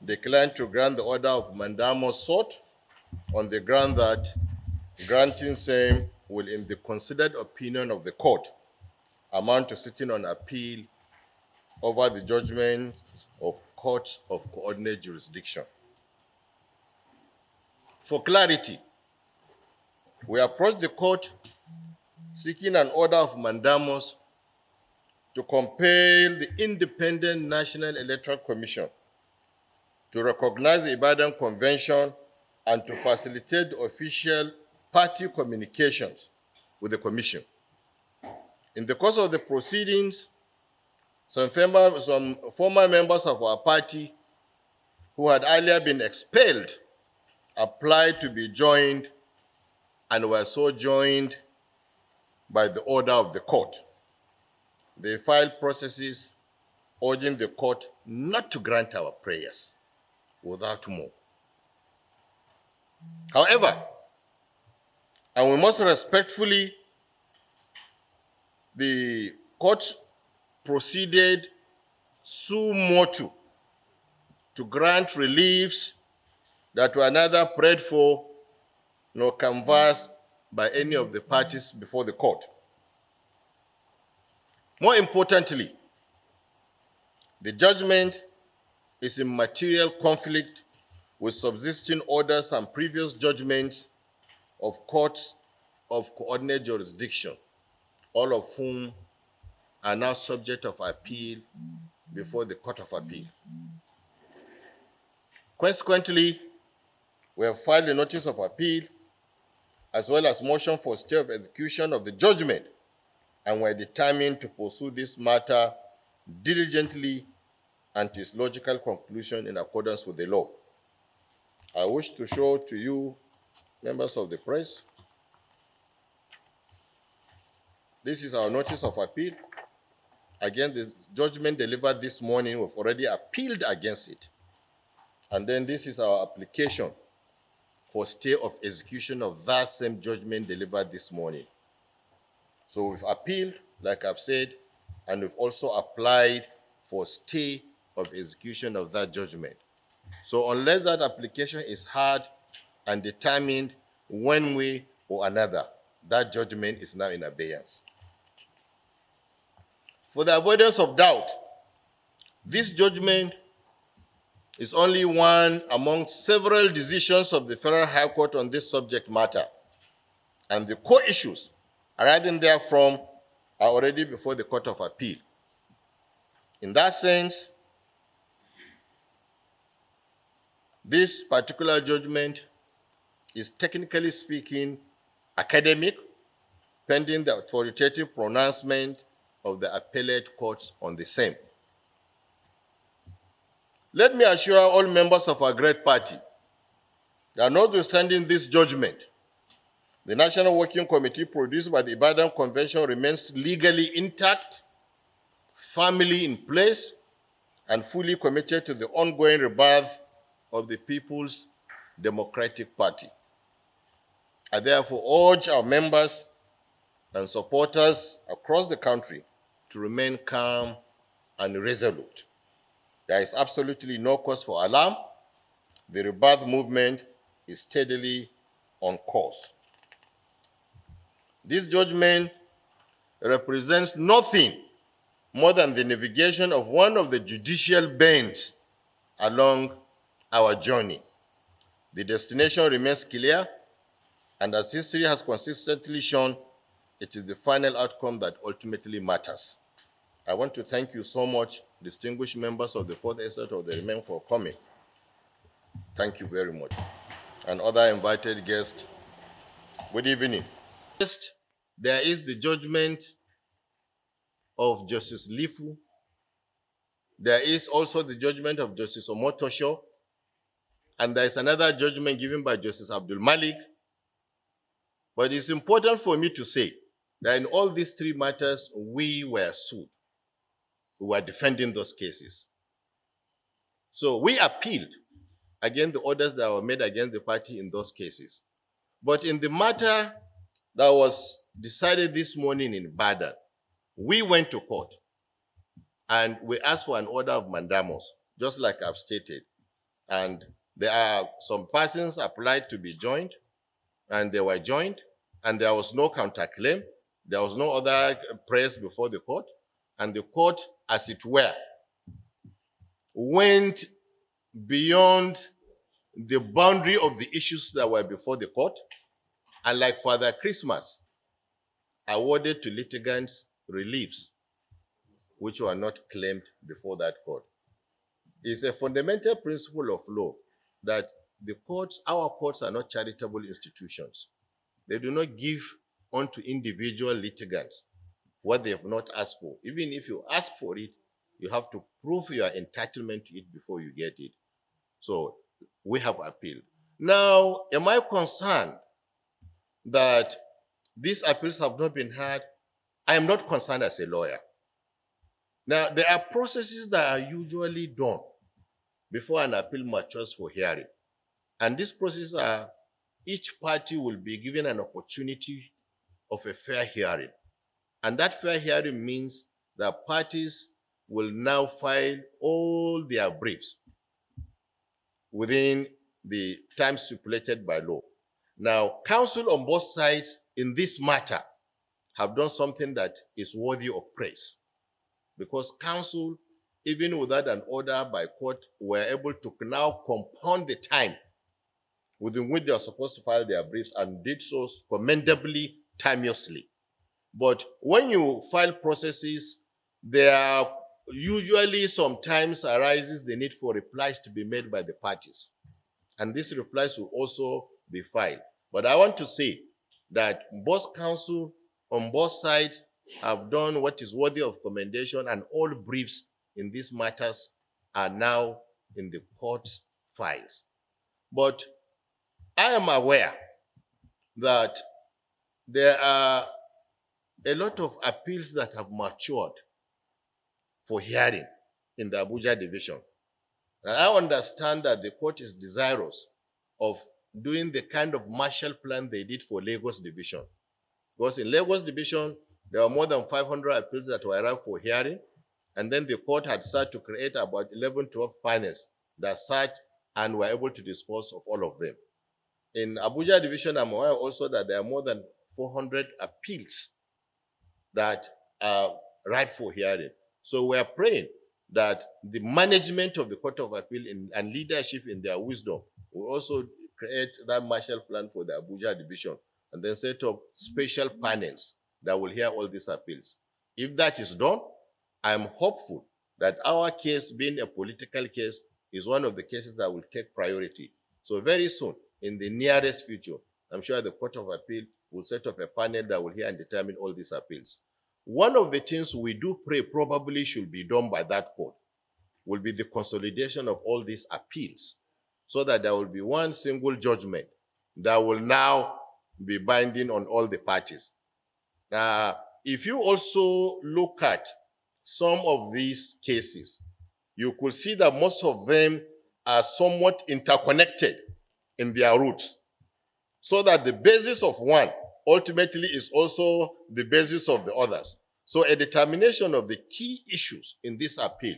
declined to grant the order of mandamus sought on the ground that granting same will, in the considered opinion of the court, amount to sitting on appeal over the judgment of courts of coordinate jurisdiction. For clarity, we approached the court seeking an order of mandamus to compel the Independent National Electoral Commission to recognize the Ibadan Convention and to facilitate official party communications with the Commission. In the course of the proceedings, some former members of our party who had earlier been expelled applied to be joined and were so joined by the order of the court. They filed processes urging the court not to grant our prayers without more. However, and we must respectfully, the court proceeded suo motu to grant reliefs that were neither prayed for nor canvassed by any of the parties before the court. More importantly, the judgment is in material conflict with subsisting orders and previous judgments of courts of coordinate jurisdiction, all of whom are now subject of appeal before the Court of Appeal. Consequently, we have filed a notice of appeal as well as motion for stay of execution of the judgment, and we are determined to pursue this matter diligently and to its logical conclusion in accordance with the law. I wish to show to you, members of the press, this is our notice of appeal. Again, the judgment delivered this morning, we've already appealed against it. And then this is our application for stay of execution of that same judgment delivered this morning. So we've appealed, like I've said, and we've also applied for stay of execution of that judgment. So unless that application is heard and determined one way or another, that judgment is now in abeyance. For the avoidance of doubt, this judgment is only one among several decisions of the Federal High Court on this subject matter, and the core issues arising therefrom are already before the Court of Appeal. In that sense, this particular judgment is, technically speaking, academic, pending the authoritative pronouncement of the appellate courts on the same. Let me assure all members of our great party that notwithstanding this judgment, the National Working Committee produced by the Ibadan Convention remains legally intact, firmly in place, and fully committed to the ongoing rebirth of the People's Democratic Party. I therefore urge our members and supporters across the country to remain calm and resolute. There is absolutely no cause for alarm. The rebirth movement is steadily on course. This judgment represents nothing more than the navigation of one of the judicial bends along our journey. The destination remains clear, and as history has consistently shown, it is the final outcome that ultimately matters. I want to thank you so much, distinguished members of the Fourth Estate of the Remain, for coming. Thank you very much. And other invited guests, good evening. First, there is the judgment of Justice Lifu. There is also the judgment of Justice Omotosho. And there is another judgment given by Justice Abdul Malik. But it's important for me to say that in all these three matters, we were sued. We were defending those cases. So we appealed against the orders that were made against the party in those cases. But in the matter that was decided this morning in Ibadan, we went to court and we asked for an order of mandamus, just like I've stated. And there are some persons applied to be joined, and they were joined, and there was no counterclaim. There was no other press before the court. And the court, as it were, went beyond the boundary of the issues that were before the court, and like Father Christmas, awarded to litigants reliefs which were not claimed before that court. It's a fundamental principle of law that the courts, our courts, are not charitable institutions. They do not give unto individual litigants what they have not asked for. Even if you ask for it, you have to prove your entitlement to it before you get it. So we have appealed. Now, am I concerned that these appeals have not been heard? I am not concerned as a lawyer. Now, there are processes that are usually done before an appeal matures for hearing. And these processes are, each party will be given an opportunity of a fair hearing. And that fair hearing means that parties will now file all their briefs within the time stipulated by law. Now, counsel on both sides in this matter have done something that is worthy of praise, because counsel, even without an order by court, were able to now compound the time within which they are supposed to file their briefs, and did so commendably, timeously. But when you file processes, there are usually sometimes arises the need for replies to be made by the parties. And these replies will also be filed. But I want to say that both counsel on both sides have done what is worthy of commendation, and all briefs in these matters are now in the court's files. But I am aware that there are a lot of appeals that have matured for hearing in the Abuja division. And I understand that the court is desirous of doing the kind of Marshall Plan they did for Lagos division. Because in Lagos division, there were more than 500 appeals that were arrived for hearing, and then the court had sought to create about 11, 12 panels that sat and were able to dispose of all of them. In Abuja division, I'm aware also that there are more than 400 appeals that are ripe for hearing. So we are praying that the management of the Court of Appeal and leadership in their wisdom will also create that Marshall Plan for the Abuja division, and then set up special panels that will hear all these appeals. If that is done, I am hopeful that our case, being a political case, is one of the cases that will take priority. So very soon, in the nearest future, I'm sure the Court of Appeal will set up a panel that will hear and determine all these appeals. One of the things we do pray probably should be done by that court will be the consolidation of all these appeals, so that there will be one single judgment that will now be binding on all the parties. If you also look at some of these cases, you could see that most of them are somewhat interconnected in their roots, so that the basis of one ultimately is also the basis of the others. So a determination of the key issues in this appeal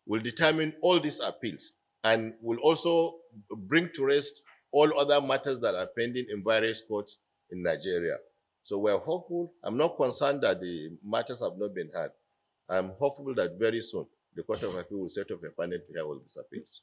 will determine all these appeals, and will also bring to rest all other matters that are pending in various courts in Nigeria. So we're hopeful. I'm not concerned that the matters have not been heard. I'm hopeful that very soon the Court of Appeal will set up a panel to hear all these appeals.